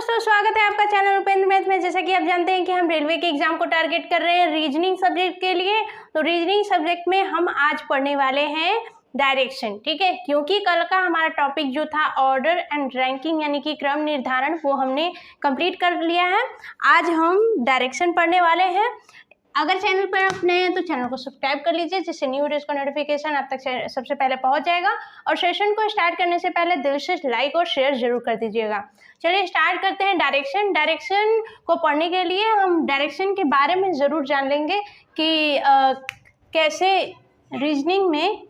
दोस्तों, स्वागत है आपका चैनल उपेंद्र मैथ में। जैसा कि आप जानते हैं कि हम रेलवे के एग्जाम को टारगेट कर रहे हैं रीजनिंग सब्जेक्ट के लिए। तो रीजनिंग सब्जेक्ट में हम आज पढ़ने वाले हैं डायरेक्शन, ठीक है। क्योंकि कल का हमारा टॉपिक जो था ऑर्डर एंड रैंकिंग यानी कि क्रम निर्धारण, वो हमने कंप्लीट कर लिया है। आज हम डायरेक्शन पढ़ने वाले हैं। अगर चैनल पर आप नए हैं तो चैनल को सब्सक्राइब कर लीजिए, जिससे न्यू वीडियोस का नोटिफिकेशन आप तक सबसे पहले पहुंच जाएगा। और सेशन को स्टार्ट करने से पहले दिल से लाइक और शेयर जरूर कर दीजिएगा। चलिए स्टार्ट करते हैं। डायरेक्शन को पढ़ने के लिए हम डायरेक्शन के बारे में ज़रूर जान लेंगे कि कैसे रीजनिंग में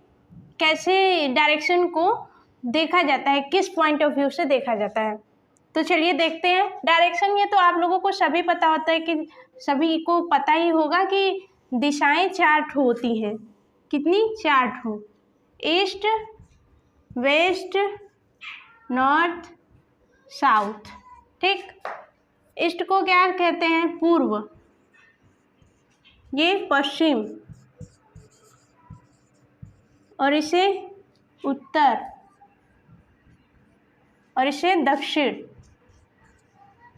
कैसे डायरेक्शन को देखा जाता है, किस पॉइंट ऑफ व्यू से देखा जाता है। तो चलिए देखते हैं डायरेक्शन। ये तो आप लोगों को सभी पता होता है कि सभी को पता ही होगा कि दिशाएं चार्ट होती हैं। कितनी? चार्ट हो। ईस्ट, वेस्ट, नॉर्थ, साउथ, ठीक। ईस्ट को क्या कहते हैं? पूर्व। ये पश्चिम, और इसे उत्तर, और इसे दक्षिण,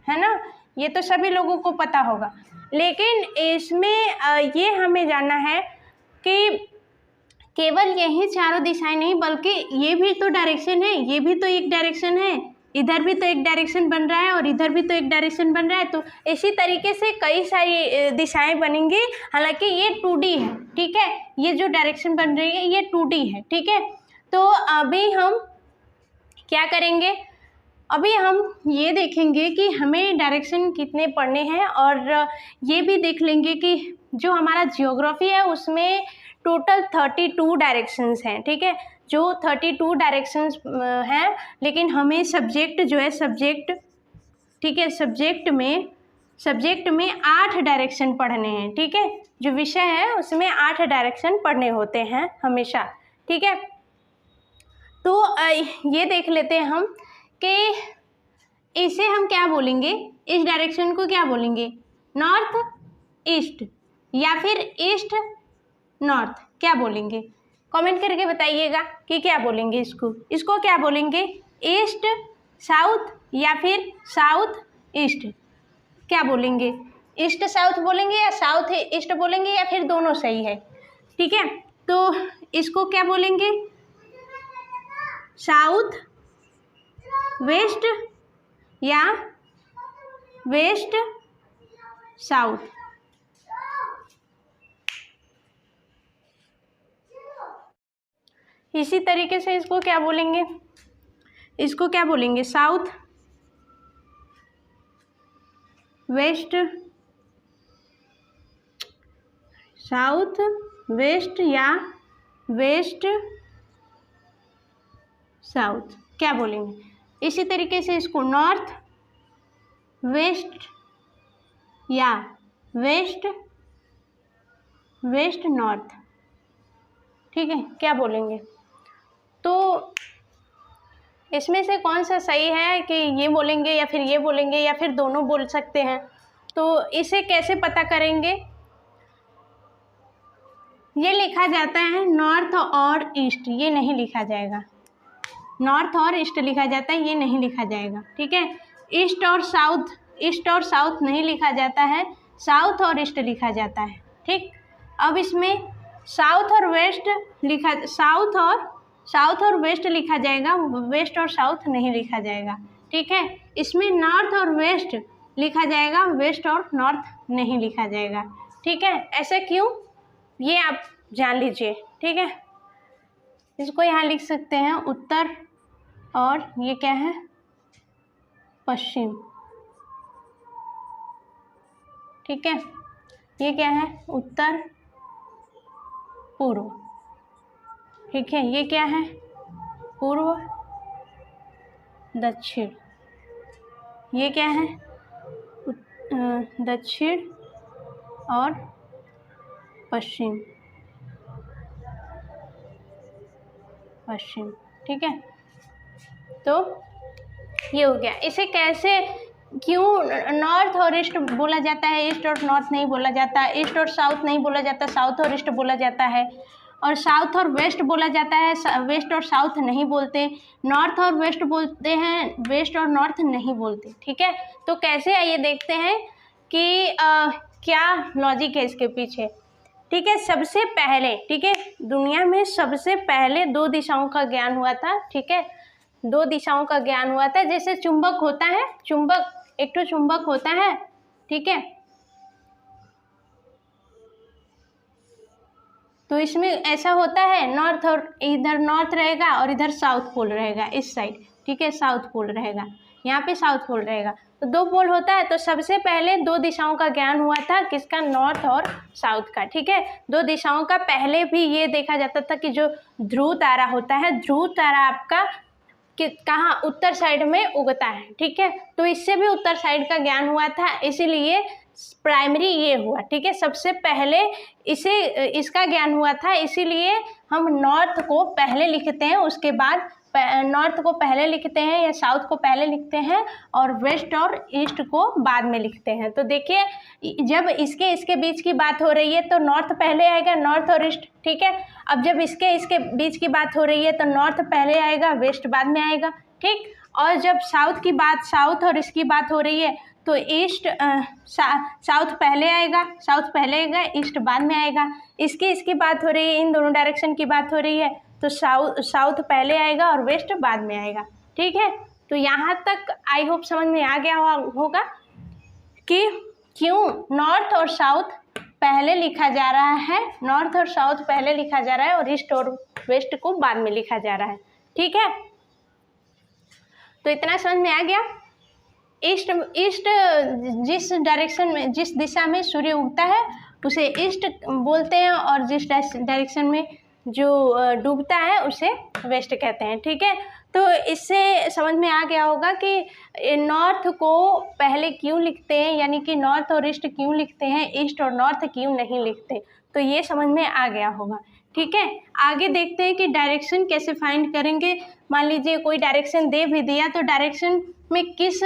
है ना। ये तो सभी लोगों को पता होगा। लेकिन इसमें ये हमें जानना है कि केवल यही चारों दिशाएं नहीं, बल्कि ये भी तो डायरेक्शन है, ये भी तो एक डायरेक्शन है, इधर भी तो एक डायरेक्शन बन रहा है और इधर भी तो एक डायरेक्शन बन रहा है। तो इसी तरीके से कई सारी दिशाएं बनेंगी। हालांकि ये 2D है, ठीक है। ये जो डायरेक्शन बन रही है ये 2D है, ठीक है। तो अभी हम क्या करेंगे? अभी हम ये देखेंगे कि हमें डायरेक्शन कितने पढ़ने हैं, और ये भी देख लेंगे कि जो हमारा जियोग्राफी है उसमें टोटल 32 डायरेक्शंस हैं, ठीक है। जो 32 डायरेक्शंस हैं, लेकिन हमें सब्जेक्ट जो है सब्जेक्ट, ठीक है, सब्जेक्ट में 8 डायरेक्शन पढ़ने हैं, ठीक है। जो विषय है उसमें 8 डायरेक्शन पढ़ने होते हैं हमेशा, ठीक है। तो ये देख लेते हैं हम कि इसे हम क्या बोलेंगे, इस डायरेक्शन को क्या बोलेंगे? नॉर्थ ईस्ट या फिर ईस्ट नॉर्थ, क्या बोलेंगे? कमेंट करके बताइएगा कि क्या बोलेंगे इसको क्या बोलेंगे? ईस्ट साउथ या फिर साउथ ईस्ट, क्या बोलेंगे? ईस्ट साउथ बोलेंगे या साउथ ईस्ट बोलेंगे, या फिर दोनों सही है, ठीक है। तो इसको क्या बोलेंगे? साउथ वेस्ट या वेस्ट साउथ। इसी तरीके से इसको क्या बोलेंगे? इसको क्या बोलेंगे? साउथ वेस्ट, साउथ वेस्ट या वेस्ट साउथ, क्या बोलेंगे? इसी तरीके से इसको नॉर्थ वेस्ट या वेस्ट वेस्ट नॉर्थ, ठीक है, क्या बोलेंगे? तो इसमें से कौन सा सही है कि ये बोलेंगे या फिर ये बोलेंगे, या फिर दोनों बोल सकते हैं? तो इसे कैसे पता करेंगे? ये लिखा जाता है नॉर्थ और ईस्ट, ये नहीं लिखा जाएगा। नॉर्थ और ईस्ट लिखा जाता है, ये नहीं लिखा जाएगा, ठीक है। ईस्ट और साउथ नहीं लिखा जाता है, साउथ और ईस्ट लिखा जाता है, ठीक। अब इसमें साउथ और वेस्ट लिखा जाएगा, वेस्ट और साउथ नहीं लिखा जाएगा, ठीक है। इसमें नॉर्थ और वेस्ट लिखा जाएगा, वेस्ट और नॉर्थ नहीं लिखा जाएगा, ठीक है। ऐसा क्यों, ये आप जान लीजिए, ठीक है। इसको यहाँ लिख सकते हैं उत्तर, और ये क्या है? पश्चिम, ठीक है। ये क्या है? उत्तर पूर्व, ठीक है। ये क्या है? पूर्व दक्षिण। ये क्या है? दक्षिण और पश्चिम, ठीक है। तो ये हो गया। इसे कैसे, क्यों नॉर्थ और ईस्ट बोला जाता है, ईस्ट और नॉर्थ नहीं बोला जाता, ईस्ट और साउथ नहीं बोला जाता, साउथ और ईस्ट बोला जाता है? और साउथ और वेस्ट बोला जाता है, वेस्ट और साउथ नहीं बोलते। नॉर्थ और वेस्ट बोलते हैं, वेस्ट और नॉर्थ नहीं बोलते। ठीक है, तो कैसे आइए देखते हैं कि क्या लॉजिक है इसके पीछे। ठीक है, सबसे पहले, ठीक है, दुनिया में सबसे पहले 2 दिशाओं का ज्ञान हुआ था। ठीक है, 2 दिशाओं का ज्ञान हुआ था। जैसे चुंबक होता है, चुंबक, एक तो चुंबक होता है, ठीक है, तो इसमें ऐसा होता है नॉर्थ, और इधर नॉर्थ रहेगा और इधर साउथ पोल रहेगा इस साइड। ठीक है, साउथ पोल रहेगा, यहाँ पे साउथ पोल रहेगा, तो 2 पोल होता है। तो सबसे पहले 2 दिशाओं का ज्ञान हुआ था, किसका? नॉर्थ और साउथ का। ठीक है, 2 दिशाओं का। पहले भी ये देखा जाता था कि जो ध्रुव तारा होता है, ध्रुव तारा आपका कि कहाँ? उत्तर साइड में उगता है। ठीक है, तो इससे भी उत्तर साइड का ज्ञान हुआ था, इसीलिए प्राइमरी ये हुआ। ठीक है, सबसे पहले इसका ज्ञान हुआ था, इसीलिए हम नॉर्थ को पहले लिखते हैं, उसके बाद नॉर्थ को पहले लिखते हैं या साउथ को पहले लिखते हैं, और वेस्ट और ईस्ट को बाद में लिखते हैं। तो देखिए, जब इसके बीच की बात हो रही है तो नॉर्थ पहले आएगा, नॉर्थ और ईस्ट। ठीक है, अब जब इसके बीच की बात हो रही है तो नॉर्थ पहले आएगा, वेस्ट बाद में आएगा। ठीक, और जब साउथ और इसकी बात हो रही है तो ईस्ट, साउथ पहले आएगा, ईस्ट बाद में आएगा। इसकी बात हो रही है, इन दोनों डायरेक्शन की बात हो रही है, तो साउथ पहले आएगा और वेस्ट बाद में आएगा। ठीक है, तो यहाँ तक आई होप समझ में आ गया होगा कि क्यों नॉर्थ और साउथ पहले लिखा जा रहा है, नॉर्थ और साउथ पहले लिखा जा रहा है और ईस्ट और वेस्ट को बाद में लिखा जा रहा है। ठीक है, तो इतना समझ में आ गया। ईस्ट जिस डायरेक्शन में, जिस दिशा में सूर्य उगता है उसे ईस्ट बोलते हैं, और जिस डायरेक्शन में जो डूबता है उसे वेस्ट कहते हैं। ठीक है, तो इससे समझ में आ गया होगा कि नॉर्थ को पहले क्यों लिखते हैं, यानी कि नॉर्थ और ईस्ट क्यों लिखते हैं, ईस्ट और नॉर्थ क्यों नहीं लिखते, तो ये समझ में आ गया होगा। ठीक है, आगे देखते हैं कि डायरेक्शन कैसे फाइंड करेंगे। मान लीजिए कोई डायरेक्शन दे भी दिया, तो डायरेक्शन में किस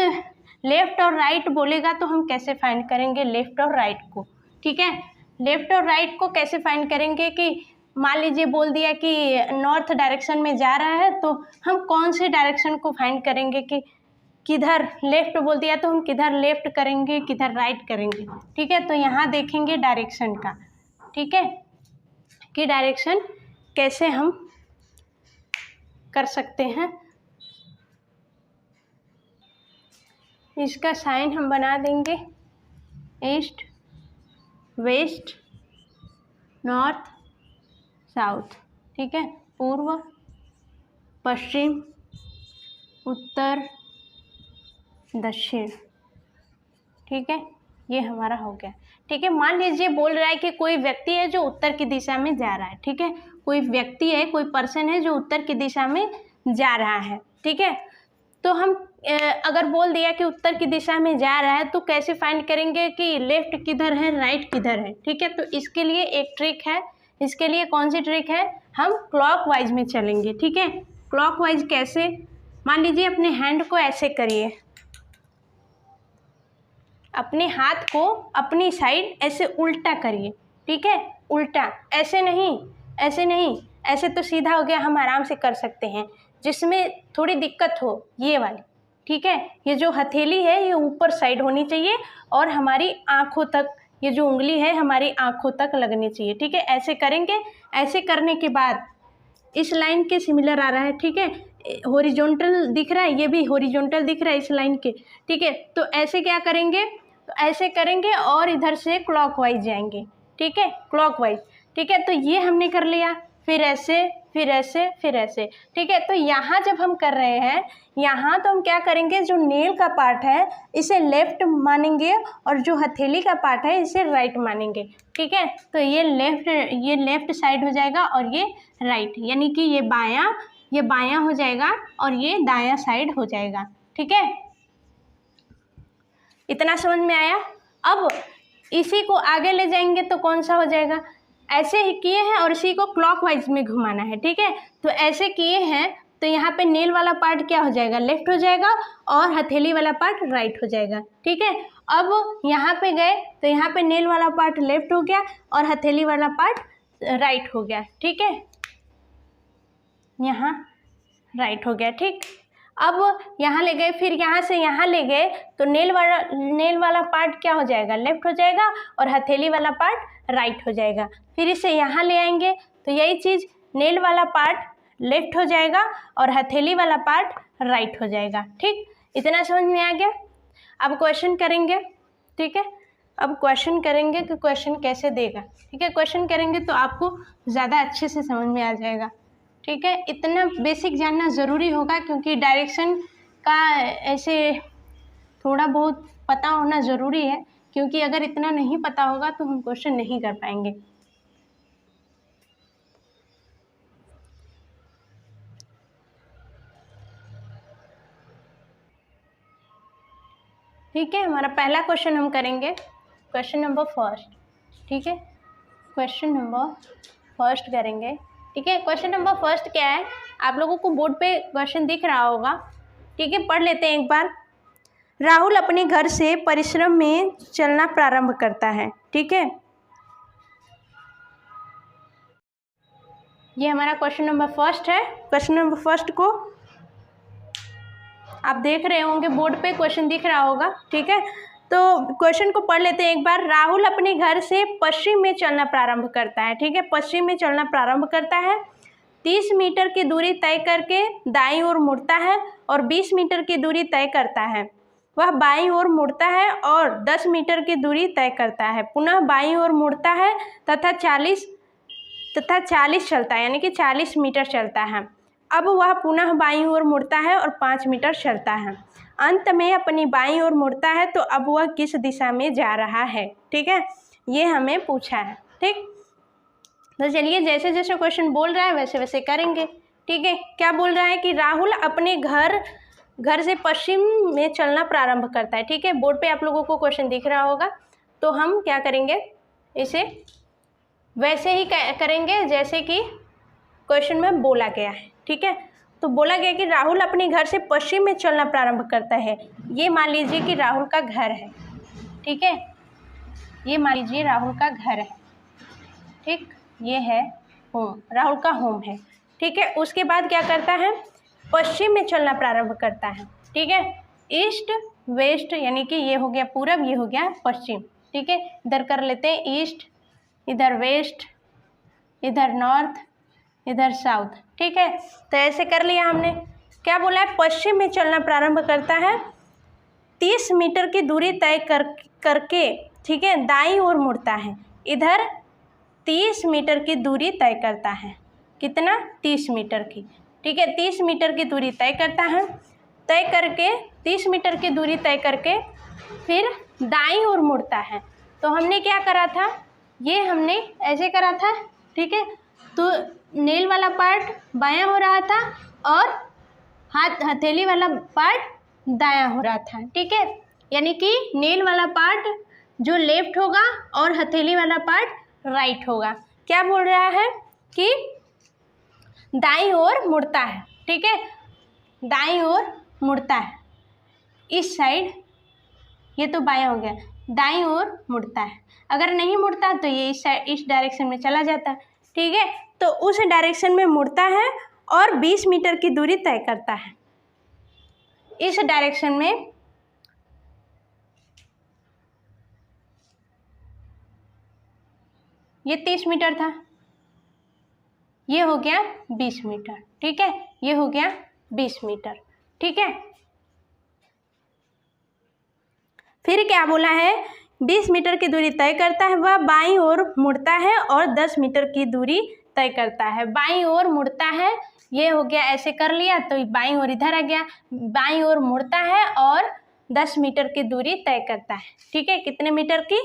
लेफ्ट और राइट बोलेगा, तो हम कैसे फाइंड करेंगे लेफ्ट और राइट को। ठीक है, लेफ्ट और राइट को कैसे फाइंड करेंगे कि मान लीजिए बोल दिया कि नॉर्थ डायरेक्शन में जा रहा है, तो हम कौन से डायरेक्शन को फाइंड करेंगे कि किधर, लेफ्ट बोल दिया तो हम किधर लेफ्ट करेंगे, किधर राइट करेंगे। ठीक है, तो यहाँ देखेंगे डायरेक्शन का। ठीक है, कि डायरेक्शन कैसे हम कर सकते हैं। इसका साइन हम बना देंगे, ईस्ट, वेस्ट, नॉर्थ, साउथ। ठीक है, पूर्व, पश्चिम, उत्तर, दक्षिण। ठीक है, ये हमारा हो गया। ठीक है, मान लीजिए बोल रहा है कि कोई व्यक्ति है जो उत्तर की दिशा में जा रहा है। ठीक है, कोई व्यक्ति है, कोई पर्सन है जो उत्तर की दिशा में जा रहा है। ठीक है, तो हम अगर बोल दिया कि उत्तर की दिशा में जा रहा है, तो कैसे फाइंड करेंगे कि लेफ्ट किधर है, राइट किधर है। ठीक है, तो इसके लिए एक ट्रिक है। इसके लिए कौन सी ट्रिक है? हम क्लॉकवाइज में चलेंगे। ठीक है, क्लॉकवाइज कैसे? मान लीजिए अपने हैंड को ऐसे करिए, अपने हाथ को अपनी साइड ऐसे उल्टा करिए। ठीक है, उल्टा, ऐसे नहीं, ऐसे नहीं, ऐसे तो सीधा हो गया, हम आराम से कर सकते हैं। जिसमें थोड़ी दिक्कत हो, ये वाली। ठीक है, ये जो हथेली है ये ऊपर साइड होनी चाहिए और हमारी आँखों तक, ये जो उंगली है हमारी आँखों तक लगनी चाहिए। ठीक है, ऐसे करेंगे। ऐसे करने के बाद इस लाइन के सिमिलर आ रहा है। ठीक है, हॉरिजॉन्टल दिख रहा है, ये भी हॉरिजॉन्टल दिख रहा है इस लाइन के। ठीक है, तो ऐसे क्या करेंगे, तो ऐसे करेंगे और इधर से क्लॉकवाइज जाएंगे। ठीक है, क्लॉकवाइज। ठीक है, तो ये हमने कर लिया, फिर ऐसे, फिर ऐसे, फिर ऐसे। ठीक है, तो यहाँ जब हम कर रहे हैं, यहाँ तो हम क्या करेंगे, जो नेल का पार्ट है इसे लेफ्ट मानेंगे और जो हथेली का पार्ट है इसे राइट मानेंगे। ठीक है, तो ये लेफ्ट साइड हो जाएगा और ये राइट, यानी कि ये बायां हो जाएगा और ये दायां साइड हो जाएगा। ठीक है, इतना समझ में आया। अब इसी को आगे ले जाएंगे तो कौन सा हो जाएगा, ऐसे ही किए हैं और इसी को क्लॉकवाइज में घुमाना है। ठीक है, तो ऐसे किए हैं तो यहाँ पे नेल वाला पार्ट क्या हो जाएगा, लेफ्ट हो जाएगा और हथेली वाला पार्ट राइट हो जाएगा। ठीक है, अब यहाँ पे गए तो यहाँ पे नेल वाला पार्ट लेफ्ट हो गया और हथेली वाला पार्ट राइट हो गया, ठीक है, यहाँ राइट हो गया, ठीक। अब यहाँ ले गए, फिर यहाँ से यहाँ ले गए तो नेल वाला पार्ट क्या हो जाएगा, लेफ्ट हो जाएगा, और हथेली वाला पार्ट राइट हो जाएगा। फिर इसे यहाँ ले आएंगे तो यही चीज़, नेल वाला पार्ट लेफ्ट हो जाएगा और हथेली वाला पार्ट राइट हो जाएगा, ठीक। इतना समझ में आ गया। अब क्वेश्चन करेंगे, ठीक है, अब क्वेश्चन करेंगे कि क्वेश्चन कैसे देगा, ठीक है। क्वेश्चन करेंगे तो आपको ज़्यादा अच्छे से समझ में आ जाएगा, ठीक है। इतना बेसिक जानना ज़रूरी होगा क्योंकि डायरेक्शन का ऐसे थोड़ा बहुत पता होना ज़रूरी है, क्योंकि अगर इतना नहीं पता होगा तो हम क्वेश्चन नहीं कर पाएंगे। ठीक है, हमारा पहला क्वेश्चन हम करेंगे, क्वेश्चन नंबर फर्स्ट, ठीक है, क्वेश्चन नंबर फर्स्ट करेंगे, ठीक है। क्वेश्चन नंबर फर्स्ट क्या है, आप लोगों को बोर्ड पे क्वेश्चन दिख रहा होगा, ठीक है, पढ़ लेते हैं एक बार। राहुल अपने घर से परिश्रम में चलना प्रारंभ करता है, ठीक है, ये हमारा क्वेश्चन नंबर फर्स्ट है। क्वेश्चन नंबर फर्स्ट को आप देख रहे होंगे बोर्ड पे, क्वेश्चन दिख रहा होगा, ठीक है। तो क्वेश्चन को पढ़ लेते हैं एक बार। राहुल अपने घर से पश्चिम में चलना प्रारंभ करता है, ठीक है, पश्चिम में चलना प्रारंभ करता है। 30 मीटर की दूरी तय करके दाईं ओर मुड़ता है और 20 मीटर की दूरी तय करता है। वह बाईं ओर मुड़ता है और 10 मीटर की दूरी तय करता है। पुनः बाईं ओर मुड़ता है तथा 40 चलता है, यानी कि 40 मीटर चलता है। अब वह पुनः बाईं ओर मुड़ता है और 5 मीटर चलता है। अंत में अपनी बाईं ओर मुड़ता है, तो अब वह किस दिशा में जा रहा है, ठीक है, ये हमें पूछा है, ठीक। तो चलिए जैसे जैसे क्वेश्चन बोल रहा है वैसे वैसे करेंगे, ठीक है। क्या बोल रहा है कि राहुल अपने घर से पश्चिम में चलना प्रारंभ करता है, ठीक है। बोर्ड पे आप लोगों को क्वेश्चन दिख रहा होगा, तो हम क्या करेंगे, इसे वैसे ही करेंगे जैसे कि क्वेश्चन में बोला गया है, ठीक है। तो बोला गया कि राहुल अपने घर से पश्चिम में चलना प्रारंभ करता है। ये मान लीजिए कि राहुल का घर है, ठीक है, ये मान लीजिए राहुल का घर है, ठीक, ये है होम, राहुल का होम है, ठीक है। उसके बाद क्या करता है, पश्चिम में चलना प्रारंभ करता है, ठीक है। ईस्ट वेस्ट, यानी कि ये हो गया पूरब, ये हो गया पश्चिम, ठीक है। इधर कर लेते हैं ईस्ट, इधर वेस्ट, इधर नॉर्थ, इधर साउथ, ठीक है। तो ऐसे कर लिया हमने। क्या बोला है, पश्चिम में चलना प्रारंभ करता है, 30 मीटर की दूरी तय करके, ठीक है, दाईं ओर मुड़ता है। इधर 30 मीटर की दूरी तय करता है, कितना, 30 मीटर की, ठीक है, 30 मीटर की दूरी तय करता है। तय करके 30 मीटर की दूरी तय करके फिर दाईं ओर मुड़ता है। तो हमने क्या करा था, ये हमने ऐसे करा था, ठीक है। तो नेल वाला पार्ट बायां हो रहा था और हथेली वाला पार्ट दायां हो रहा था, ठीक है। यानी कि नेल वाला पार्ट जो लेफ्ट होगा और हथेली वाला पार्ट राइट होगा। क्या बोल रहा है कि दाईं ओर मुड़ता है, ठीक है, दाईं ओर मुड़ता है, इस साइड, ये तो बायां हो गया, दाईं ओर मुड़ता है। अगर नहीं मुड़ता तो ये इस डायरेक्शन में चला जाता है, ठीक है। तो उस डायरेक्शन में मुड़ता है और 20 मीटर की दूरी तय करता है। इस डायरेक्शन में ये 30 मीटर था, ये हो गया 20 मीटर, ठीक है, ये हो गया 20 मीटर, ठीक है। फिर क्या बोला है, 20 मीटर की दूरी तय करता है, वह बाईं ओर मुड़ता है और 10 मीटर की दूरी तय करता है। बाईं ओर मुड़ता है, ये हो गया, ऐसे कर लिया तो बाईं ओर इधर आ गया, बाईं ओर मुड़ता है और 10 मीटर की दूरी तय करता है, ठीक है। कितने मीटर की,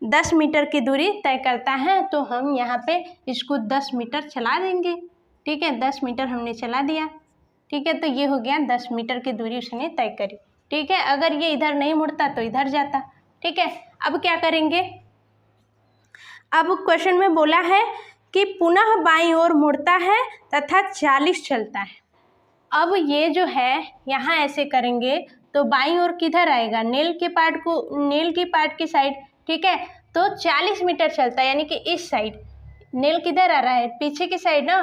10 मीटर की दूरी तय करता है। तो हम यहाँ पे इसको 10 मीटर चला देंगे, ठीक है, 10 मीटर हमने चला दिया, ठीक है। तो ये हो गया 10 मीटर की दूरी उसने तय करी, ठीक है। अगर ये इधर नहीं मुड़ता तो इधर जाता, ठीक है। अब क्या करेंगे, अब क्वेश्चन में बोला है कि पुनः बाईं ओर मुड़ता है तथा 40 चलता है। अब ये जो है यहाँ ऐसे करेंगे तो बाईं ओर किधर आएगा, नेल की पार्ट की साइड, ठीक है। तो 40 मीटर चलता है, यानी कि इस साइड, नेल किधर आ रहा है, पीछे की साइड ना,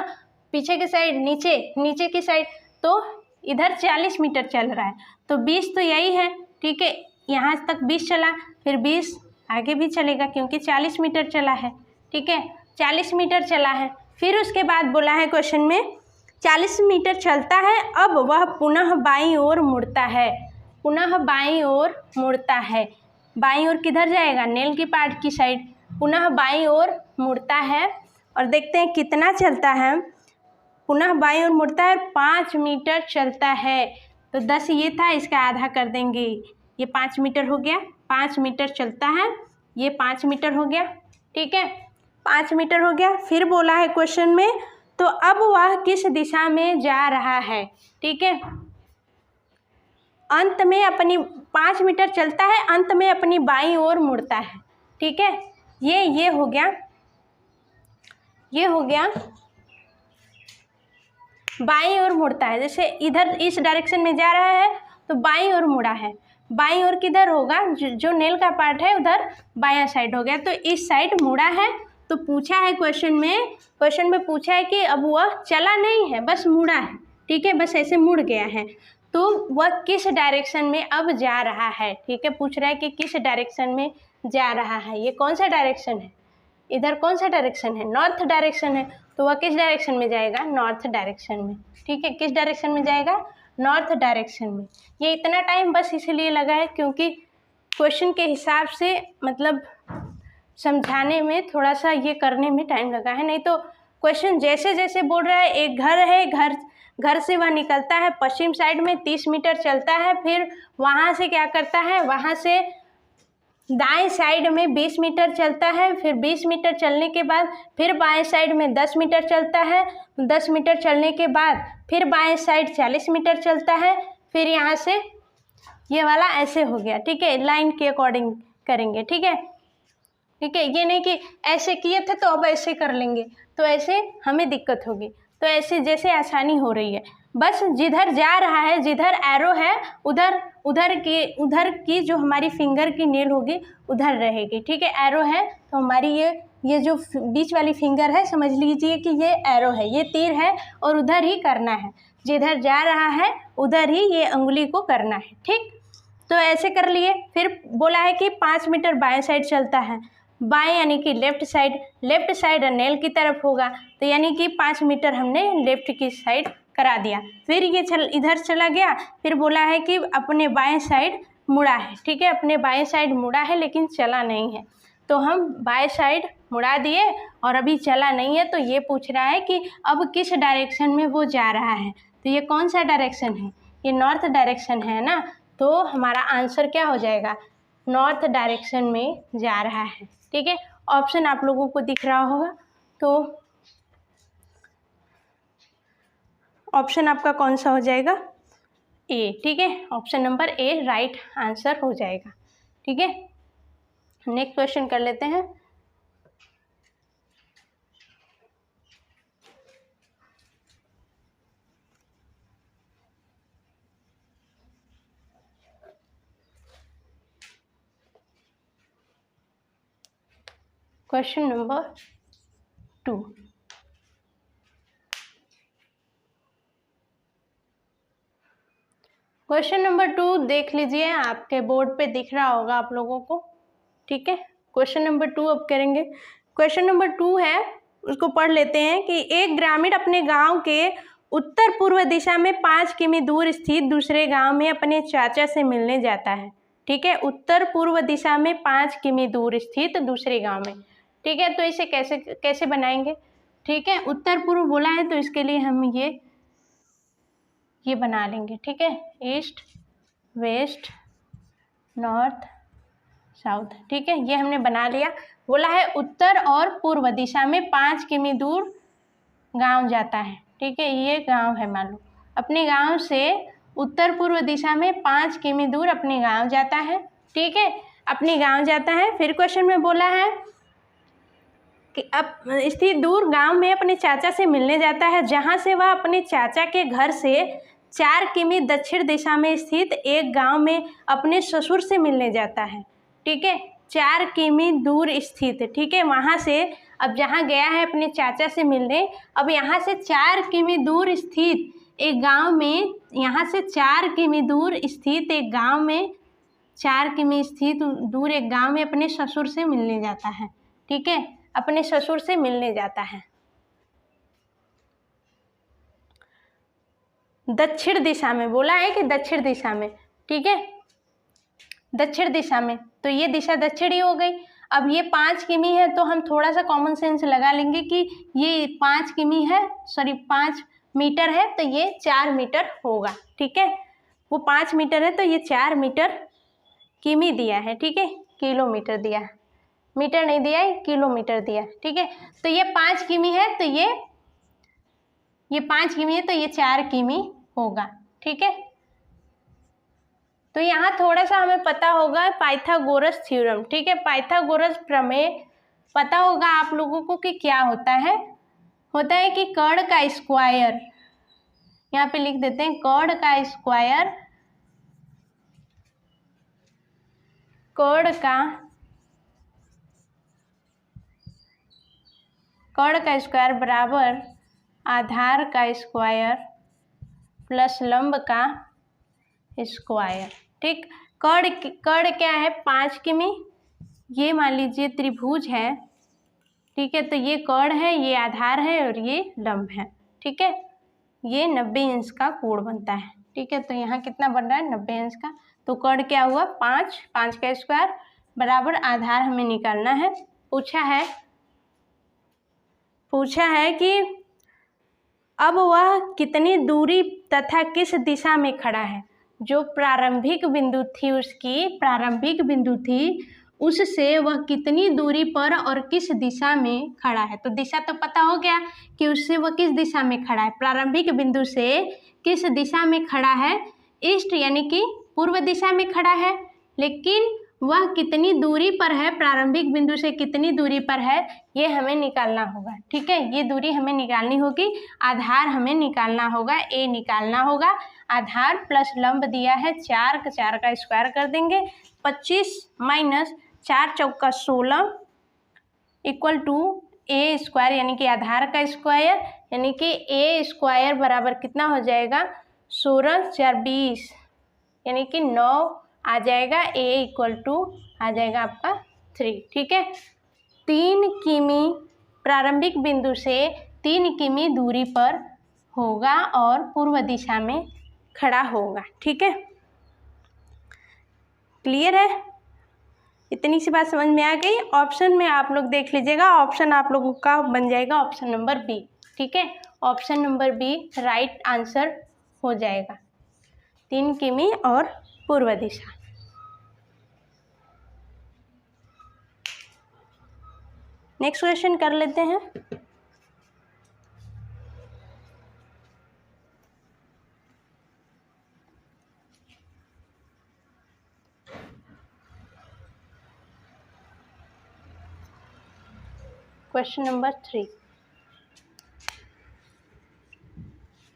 पीछे की साइड, नीचे, नीचे की साइड, तो इधर 40 मीटर चल रहा है, तो 20 तो यही है, ठीक है, यहाँ तक 20 चला, फिर 20 आगे भी चलेगा क्योंकि 40 मीटर चला है, ठीक है, 40 मीटर चला है। फिर उसके बाद बोला है क्वेश्चन में 40 मीटर चलता है, अब वह पुनः बाईं ओर मुड़ता है, पुनः बाईं ओर मुड़ता है, बाईं ओर किधर जाएगा, नेल की पार्ट की साइड, पुनः बाईं ओर मुड़ता है, और देखते हैं कितना चलता है, पुनः बाईं ओर मुड़ता है, 5 मीटर चलता है, तो 10 ये था, इसका आधा कर देंगे, ये 5 मीटर हो गया, 5 मीटर चलता है, ये 5 मीटर हो गया, ठीक है, 5 मीटर हो गया। फिर बोला है क्वेश्चन में, तो अब वह किस दिशा में जा रहा है, ठीक है, अंत में अपनी 5 मीटर चलता है, अंत में अपनी बाईं ओर मुड़ता है, ठीक है, ये हो गया, ये हो गया, बाईं ओर मुड़ता है, जैसे इधर इस डायरेक्शन में जा रहा है तो बाईं ओर मुड़ा है, बाईं ओर किधर होगा, जो नेल का पार्ट है उधर बायां साइड हो गया, तो इस साइड मुड़ा है। तो पूछा है क्वेश्चन में पूछा है कि अब वह चला नहीं है, बस मुड़ा है, ठीक है, बस ऐसे मुड़ गया है, तो वह किस डायरेक्शन में अब जा रहा है, ठीक है, पूछ रहा है कि किस डायरेक्शन में जा रहा है, ये कौन सा डायरेक्शन है, इधर कौन सा डायरेक्शन है, नॉर्थ डायरेक्शन है, तो वह किस डायरेक्शन में जाएगा, नॉर्थ डायरेक्शन में, ठीक है, किस डायरेक्शन में जाएगा, नॉर्थ डायरेक्शन में। ये इतना टाइम बस इसलिए लगा है क्योंकि क्वेश्चन के हिसाब से मतलब समझाने में थोड़ा सा ये करने में टाइम लगा है, नहीं तो क्वेश्चन जैसे जैसे बोल रहा है, एक घर है, घर से वह निकलता है पश्चिम साइड में 30 मीटर चलता है, फिर वहाँ से क्या करता है, वहाँ से दाएं साइड में 20 मीटर चलता है, फिर 20 मीटर चलने के बाद फिर बाएं साइड में 10 मीटर चलता है, 10 मीटर चलने के बाद फिर बाएं साइड 40 मीटर चलता है, फिर यहाँ से ये वाला ऐसे हो गया, ठीक है, लाइन के अकॉर्डिंग करेंगे, ठीक है, ठीक है, ये नहीं कि ऐसे किए थे तो अब ऐसे कर लेंगे, तो ऐसे हमें दिक्कत होगी, तो ऐसे जैसे आसानी हो रही है, बस जिधर जा रहा है, जिधर एरो है उधर की जो हमारी फिंगर की नेल होगी उधर रहेगी, ठीक है, एरो है तो हमारी ये जो बीच वाली फिंगर है समझ लीजिए कि ये एरो है, ये तीर है और उधर ही करना है, जिधर जा रहा है उधर ही ये उंगली को करना है, ठीक, तो ऐसे कर लिए। फिर बोला है कि 5 मीटर बाएं साइड चलता है, बाएं यानी कि लेफ्ट साइड नेल की तरफ होगा, तो यानी कि 5 मीटर हमने लेफ्ट की साइड करा दिया। फिर ये इधर चला गया, फिर बोला है कि अपने बाएं साइड मुड़ा है, ठीक है, अपने बाएं साइड मुड़ा है लेकिन चला नहीं है, तो हम बाएं साइड मुड़ा दिए और अभी चला नहीं है, तो ये पूछ रहा है कि अब किस डायरेक्शन में वो जा रहा है, तो ये कौन सा डायरेक्शन है, ये नॉर्थ डायरेक्शन है ना, तो हमारा आंसर क्या हो जाएगा, नॉर्थ डायरेक्शन में जा रहा है, ठीक है। ऑप्शन आप लोगों को दिख रहा होगा, तो ऑप्शन आपका कौन सा हो जाएगा, ए, ठीक है, option number A right answer हो जाएगा, ठीक है। नेक्स्ट क्वेश्चन कर लेते हैं। क्वेश्चन नंबर 2, क्वेश्चन नंबर 2 देख लीजिए, आपके बोर्ड पे दिख रहा होगा आप लोगों को, ठीक है। क्वेश्चन नंबर 2 अब करेंगे। क्वेश्चन नंबर 2 है, उसको पढ़ लेते हैं कि एक ग्रामीण अपने गांव के उत्तर पूर्व दिशा में 5 किमी दूर स्थित दूसरे गांव में अपने चाचा से मिलने जाता है, ठीक है, उत्तर पूर्व दिशा में 5 किमी दूर स्थित दूसरे गांव में, ठीक है। तो इसे कैसे बनाएंगे, ठीक है, उत्तर पूर्व बोला है तो इसके लिए हम ये बना लेंगे, ठीक है, ईस्ट वेस्ट नॉर्थ साउथ, ठीक है, ये हमने बना लिया। बोला है उत्तर और पूर्व दिशा में 5 किमी दूर गांव जाता है, ठीक है, ये गांव है, मान लो अपने गांव से उत्तर पूर्व दिशा में 5 किमी दूर अपने गांव जाता है, ठीक है, अपने गांव जाता है। फिर क्वेश्चन में बोला है कि अब स्थित दूर गांव में अपने चाचा से मिलने जाता है, जहां से वह अपने चाचा के घर से 4 किमी दक्षिण दिशा में स्थित एक गांव में अपने ससुर से मिलने जाता है, ठीक है, 4 किमी दूर स्थित, ठीक है, वहाँ से अब जहाँ गया है अपने चाचा से मिलने, अब यहाँ से 4 किमी दूर स्थित एक गांव में, यहाँ से 4 किमी दूर स्थित एक गांव में, 4 किमी स्थित दूर एक गांव में अपने ससुर से मिलने जाता है, ठीक है, अपने ससुर से मिलने जाता है। दक्षिण दिशा में बोला है कि दक्षिण दिशा में, ठीक है, दक्षिण दिशा में, तो ये दिशा दक्षिणी हो गई। अब ये 5 किमी है तो हम थोड़ा सा कॉमन सेंस लगा लेंगे कि ये 5 किमी है, सॉरी 5 मीटर है, तो ये 4 मीटर होगा, ठीक है, वो 5 मीटर है तो ये 4 मीटर, किमी दिया है, ठीक है, किलोमीटर दिया है, मीटर नहीं दिया है, किलोमीटर दिया है, ठीक है। तो ये 5 किमी है तो ये 5 किमी है तो ये 4 किमी होगा, ठीक है। तो यहाँ थोड़ा सा हमें पता होगा पाइथागोरस थ्योरम, ठीक है, पाइथागोरस प्रमेय पता होगा आप लोगों को कि क्या होता है कि कर्ण का स्क्वायर, यहाँ पे लिख देते हैं कर्ण का स्क्वायर, कर्ण का स्क्वायर बराबर आधार का स्क्वायर प्लस लंब का स्क्वायर, ठीक। कर्ण क्या है 5 किमी, ये मान लीजिए त्रिभुज है, ठीक है, तो ये कर्ण है, ये आधार है और ये लंब है, ठीक है, ये 90 अंश का कोण बनता है, ठीक है। तो यहाँ कितना बन रहा है 90 अंश का, तो कर्ण क्या हुआ 5 का स्क्वायर बराबर आधार हमें निकालना है। पूछा है कि अब वह कितनी दूरी तथा किस दिशा में खड़ा है, जो प्रारंभिक बिंदु थी, उसकी प्रारंभिक बिंदु थी, उससे वह कितनी दूरी पर और किस दिशा में खड़ा है। तो दिशा तो पता हो गया कि उससे वह किस दिशा में खड़ा है, प्रारंभिक बिंदु से किस दिशा में खड़ा है, ईस्ट यानी कि पूर्व दिशा में खड़ा है, लेकिन वह कितनी दूरी पर है, प्रारंभिक बिंदु से कितनी दूरी पर है, ये हमें निकालना होगा, ठीक है, ये दूरी हमें निकालनी होगी, आधार हमें निकालना होगा, ए निकालना होगा, आधार प्लस लंब दिया है 4 का स्क्वायर कर देंगे, 25 माइनस 4 चौका 16 इक्वल टू ए स्क्वायर यानी कि आधार का स्क्वायर, यानी कि ए स्क्वायर बराबर कितना हो जाएगा 16 4 20 यानी कि 9 आ जाएगा, ए इक्वल टू आ जाएगा आपका 3, ठीक है। 3 किमी प्रारंभिक बिंदु से 3 किमी दूरी पर होगा और पूर्व दिशा में खड़ा होगा, ठीक है, क्लियर है, इतनी सी बात समझ में आ गई। ऑप्शन में आप लोग देख लीजिएगा, ऑप्शन आप लोगों का बन जाएगा ऑप्शन नंबर बी, ठीक है, option number B right answer हो जाएगा, 3 किमी और पूर्व दिशा। नेक्स्ट क्वेश्चन कर लेते हैं। क्वेश्चन नंबर 3,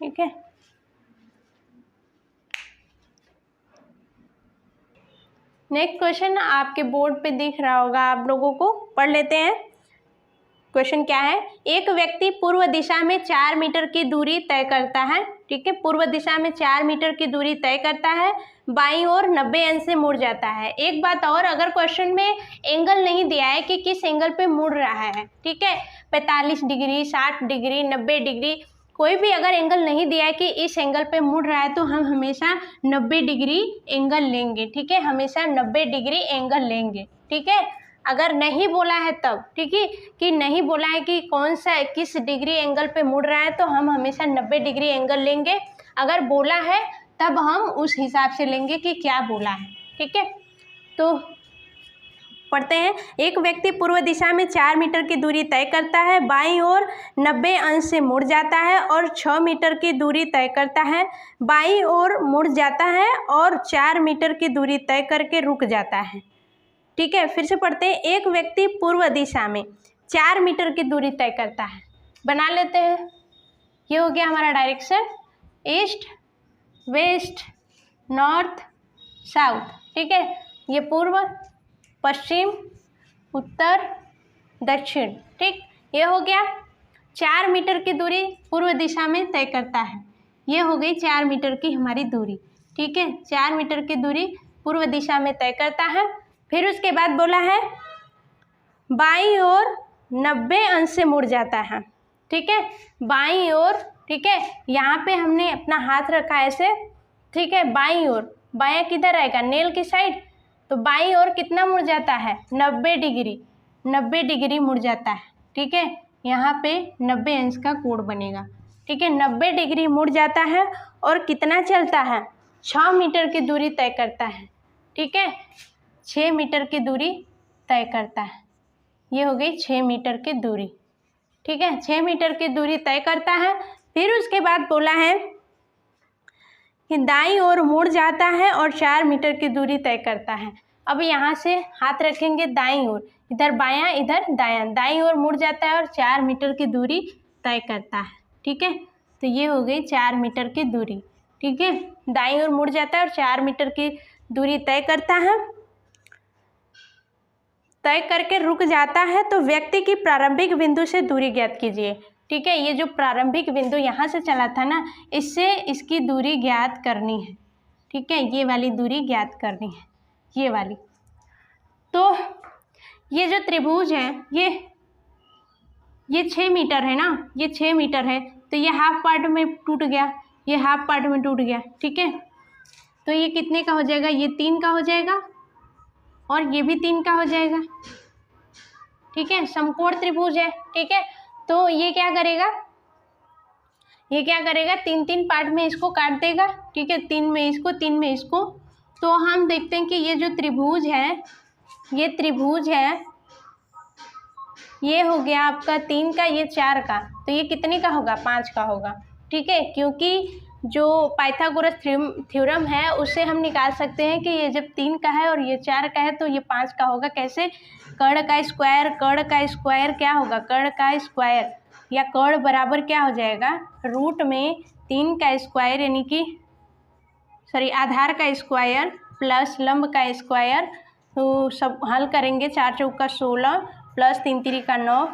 ठीक है, नेक्स्ट क्वेश्चन आपके बोर्ड पे दिख रहा होगा, आप लोगों को पढ़ लेते हैं। क्वेश्चन क्या है, एक व्यक्ति पूर्व दिशा में 4 मीटर की दूरी तय करता है, ठीक है, पूर्व दिशा में 4 मीटर की दूरी तय करता है, बाईं ओर 90 अंश से मुड़ जाता है। एक बात और, अगर क्वेश्चन में एंगल नहीं दिया है कि किस एंगल पे मुड़ रहा है, ठीक है, 45 डिग्री 60 डिग्री 90 डिग्री, कोई भी अगर एंगल नहीं दिया है कि इस एंगल पे मुड़ रहा है, तो हम हमेशा 90 डिग्री एंगल लेंगे, ठीक है, हमेशा 90 डिग्री एंगल लेंगे, ठीक है। अगर नहीं बोला है तब, ठीक है, कि नहीं बोला है कि कौन सा किस डिग्री एंगल पे मुड़ रहा है, तो हम हमेशा 90 डिग्री एंगल लेंगे। अगर बोला है तब हम उस हिसाब से लेंगे कि क्या बोला है, ठीक है। तो पढ़ते हैं, एक व्यक्ति पूर्व दिशा में 4 मीटर की दूरी तय करता है, बाईं ओर 90 अंश से मुड़ जाता है और 6 मीटर की दूरी तय करता है, बाईं ओर मुड़ जाता है और 4 मीटर की दूरी तय करके रुक जाता है, ठीक है। फिर से पढ़ते हैं, एक व्यक्ति पूर्व दिशा में 4 मीटर की दूरी तय करता है, बना लेते हैं, ये हो गया हमारा direction, east west north south, ठीक है, ये पूर्व पश्चिम, उत्तर, दक्षिण। ठीक, ये हो गया। 4 मीटर की दूरी पूर्व दिशा में तय करता है। ये हो गई 4 मीटर की हमारी दूरी। ठीक है, 4 मीटर की दूरी पूर्व दिशा में तय करता है। फिर उसके बाद बोला है बाईं ओर 90 अंश से मुड़ जाता है। ठीक है, बाईं ओर। ठीक है, यहाँ पे हमने अपना हाथ रखा ऐसे। ठीक है, बाईं ओर, बायां किधर आएगा, नेल की साइड, तो बाईं ओर कितना मुड़ जाता है, 90 डिग्री, 90 डिग्री मुड़ जाता है। ठीक है, यहाँ पे 90 अंश का कोण बनेगा। ठीक है, 90 डिग्री मुड़ जाता है और कितना चलता है, 6 मीटर की दूरी तय करता है। ठीक है, 6 मीटर की दूरी तय करता है। ये हो गई 6 मीटर की दूरी। ठीक है, 6 मीटर की दूरी तय करता है। फिर उसके बाद बोला है कि दाईं ओर मुड़ जाता है और 4 मीटर की दूरी तय करता है। अब यहाँ से हाथ रखेंगे दाईं ओर, इधर बायां इधर दायां, दाईं ओर मुड़ जाता है और 4 मीटर की दूरी तय करता है। ठीक है, तो ये हो गई 4 मीटर की दूरी। ठीक है, दाईं ओर मुड़ जाता है और 4 मीटर की दूरी तय करता है। तय करके रुक जाता है तो व्यक्ति की प्रारंभिक बिंदु से दूरी ज्ञात कीजिए। ठीक है, ये जो प्रारंभिक बिंदु यहाँ से चला था ना, इससे इसकी दूरी ज्ञात करनी है। ठीक है, ये वाली दूरी ज्ञात करनी है, ये वाली। तो ये जो त्रिभुज है ये 6 मीटर है ना, ये 6 मीटर है, तो ये हाफ पार्ट में टूट गया, ये हाफ पार्ट में टूट गया। ठीक है, तो ये कितने का हो जाएगा, ये 3 का हो जाएगा और ये भी 3 का हो जाएगा। ठीक है, समकोण त्रिभुज है। ठीक है, तो ये क्या करेगा, ये क्या करेगा, 3-3 पार्ट में इसको काट देगा। ठीक है, 3 में इसको, 3 में इसको। तो हम देखते हैं कि ये जो त्रिभुज है, ये त्रिभुज है, ये हो गया आपका 3 का, ये 4 का, तो ये कितने का होगा, 5 का होगा। ठीक है, क्योंकि जो पाइथागोरस थ्योरम है उससे हम निकाल सकते हैं कि ये जब 3 का है और ये 4 का है तो ये 5 का होगा। कैसे, कर्ण का स्क्वायर, कर्ण का स्क्वायर क्या होगा, कर्ण का स्क्वायर, या कर्ण बराबर क्या हो जाएगा, रूट में 3 का स्क्वायर यानी कि सॉरी आधार का स्क्वायर प्लस लंब का स्क्वायर। तो सब हल करेंगे, 4 चौका 16 प्लस 3 3 का 9,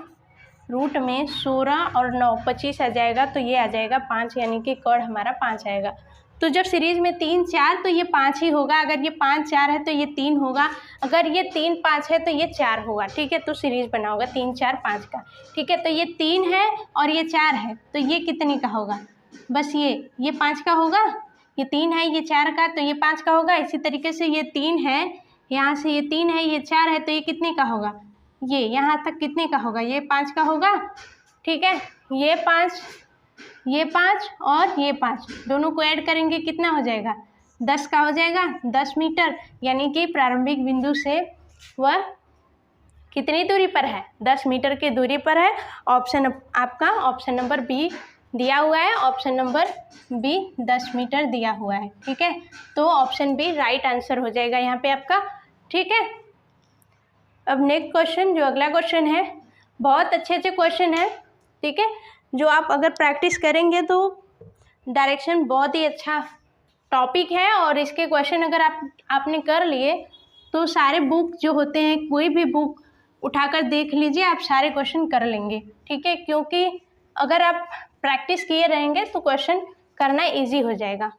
रूट में 16 और 9 25 आ जाएगा, तो ये आ जाएगा 5, यानी कि कर्ण हमारा 5 आएगा। तो जब सीरीज में 3 4 तो ये 5 ही होगा, अगर ये 5 4 है तो ये 3 होगा, अगर ये 3 5 है तो ये 4 होगा। ठीक है, तो सीरीज बना होगा 3 4 5 का। ठीक है, तो ये 3 है और ये 4 है, तो ये कितने का होगा, बस ये 5 का होगा, ये 3 है, ये 4 का, तो ये 5 का होगा। इसी तरीके से ये 3 है, यहाँ से ये 3 है, ये 4 है, तो ये कितने का होगा, ये यहाँ तक कितने का होगा, ये 5 का होगा। ठीक है, ये 5 और ये 5 दोनों को ऐड करेंगे कितना हो जाएगा, 10 का हो जाएगा, 10 मीटर, यानी कि प्रारंभिक बिंदु से वह कितनी दूरी पर है, 10 मीटर की दूरी पर है। ऑप्शन आपका ऑप्शन नंबर बी दिया हुआ है, ऑप्शन नंबर बी 10 मीटर दिया हुआ है। ठीक है, तो ऑप्शन बी राइट आंसर हो जाएगा यहाँ पे आपका। ठीक है, अब नेक्स्ट क्वेश्चन, जो अगला क्वेश्चन है, बहुत अच्छे क्वेश्चन है। ठीक है, जो आप अगर प्रैक्टिस करेंगे तो डायरेक्शन बहुत ही अच्छा टॉपिक है, और इसके क्वेश्चन अगर आपने कर लिए तो सारे बुक जो होते हैं, कोई भी बुक उठाकर देख लीजिए, आप सारे क्वेश्चन कर लेंगे। ठीक है, क्योंकि अगर आप प्रैक्टिस किए रहेंगे तो क्वेश्चन करना इजी हो जाएगा।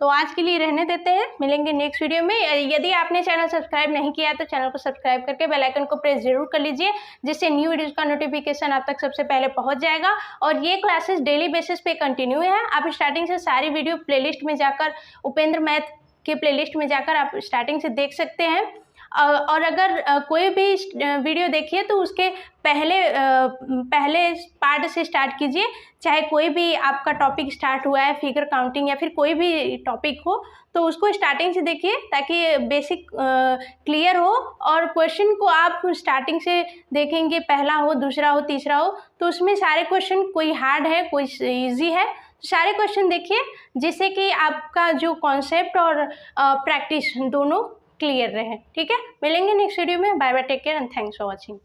तो आज के लिए रहने देते हैं, मिलेंगे नेक्स्ट वीडियो में। यदि आपने चैनल सब्सक्राइब नहीं किया तो चैनल को सब्सक्राइब करके बेल आइकन को प्रेस जरूर कर लीजिए, जिससे न्यू वीडियोज़ का नोटिफिकेशन आप तक सबसे पहले पहुंच जाएगा। और ये क्लासेस डेली बेसिस पे कंटिन्यू है, आप स्टार्टिंग से सारी वीडियो प्लेलिस्ट में जाकर, उपेंद्र मैथ के प्लेलिस्ट में जाकर आप स्टार्टिंग से देख सकते हैं। और अगर कोई भी वीडियो देखिए तो उसके पहले पार्ट से स्टार्ट कीजिए, चाहे कोई भी आपका टॉपिक स्टार्ट हुआ है, फिगर काउंटिंग या फिर कोई भी टॉपिक हो, तो उसको स्टार्टिंग से देखिए ताकि बेसिक क्लियर हो। और क्वेश्चन को आप स्टार्टिंग से देखेंगे, पहला हो, दूसरा हो, तीसरा हो, तो उसमें सारे क्वेश्चन, कोई हार्ड है कोई ईजी है, सारे क्वेश्चन देखिए, जिससे कि आपका जो कॉन्सेप्ट और प्रैक्टिस दोनों क्लियर रहे। ठीक है, मिलेंगे नेक्स्ट वीडियो में। Bye bye, take care and thanks for watching.